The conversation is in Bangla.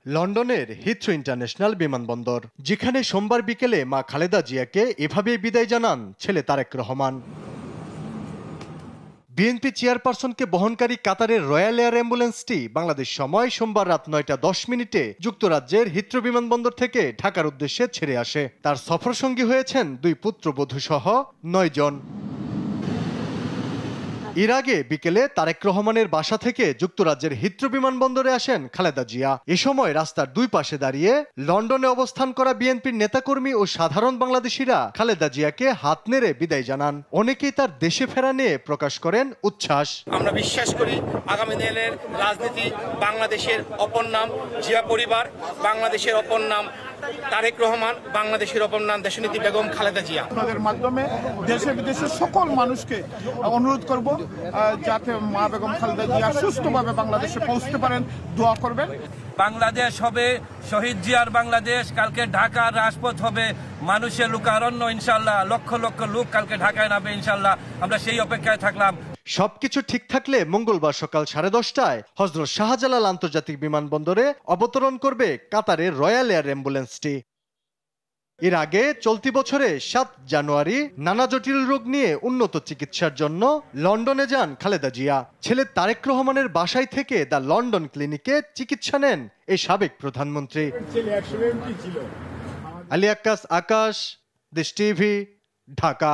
লন্ডনের হিথ্রো ইন্টারন্যাশনাল বিমানবন্দর, যেখানে সোমবার বিকেলে মা খালেদা জিয়াকে এভাবেই বিদায় জানান ছেলে তারেক রহমান। বিএনপি চেয়ারপারসনকে বহনকারী কাতারের রয়্যাল এয়ার অ্যাম্বুলেন্সটি বাংলাদেশ সময় সোমবার রাত 9:10 যুক্তরাজ্যের হিথ্রো বিমানবন্দর থেকে ঢাকার উদ্দেশ্যে ছেড়ে আসে। তার সফরসঙ্গী হয়েছেন 2 পুত্রবধূ সহ 9 জন। এর আগে বিকেলে তারেক রহমানের বাসা থেকে যুক্তরাজ্যের হিথ্রো বিমানবন্দরে আসেন খালেদা জিয়া। এ সময় রাস্তার 2 পাশে দাঁড়িয়ে লন্ডনে অবস্থান করা বিএনপির নেতাকর্মী ও সাধারণ বাংলাদেশিরা খালেদা জিয়াকে হাত নেড়ে বিদায় জানান। অনেকেই তার দেশে ফেরা নিয়ে প্রকাশ করেন উচ্ছ্বাস। আমরা বিশ্বাস করি আগামী দিনের রাজনীতি বাংলাদেশের অপর নাম জিয়া পরিবার, বাংলাদেশের অপর নাম তারেক রহমান, বাংলাদেশের অপর নাম দেশনেত্রী বেগম খালেদা জিয়া। আপনাদের মাধ্যমে দেশে বিদেশের সকল মানুষকে অনুরোধ করব যাতে মা বেগম খালেদা জিয়া সুস্থভাবে বাংলাদেশে পৌঁছতে পারেন, দোয়া করবেন। বাংলাদেশ হবে শহীদ জিয়ার বাংলাদেশ। কালকে ঢাকার রাজপথ হবে মানুষের লোকারণ্য, ইনশাল্লাহ। লক্ষ লক্ষ লোক কালকে ঢাকায় নামবে ইনশাল্লাহ। আমরা সেই অপেক্ষায় থাকলাম। সবকিছু ঠিক থাকলে মঙ্গলবার সকাল 10:30 হযরত শাহজালাল আন্তর্জাতিক বিমানবন্দরে অবতরণ করবে কাতারের রয়্যাল এয়ার অ্যাম্বুলেন্সটি। এর আগে চলতি বছরে 7 জানুয়ারি নানা জটিল রোগ নিয়ে উন্নত চিকিৎসার জন্য লন্ডনে যান খালেদা জিয়া। ছেলে তারেক রহমানের বাসায় থেকে দ্য লন্ডন ক্লিনিকে চিকিৎসা নেন এই সাবেক প্রধানমন্ত্রী। আলী আক্কাস, আকাশ, দেশ টিভি, ঢাকা।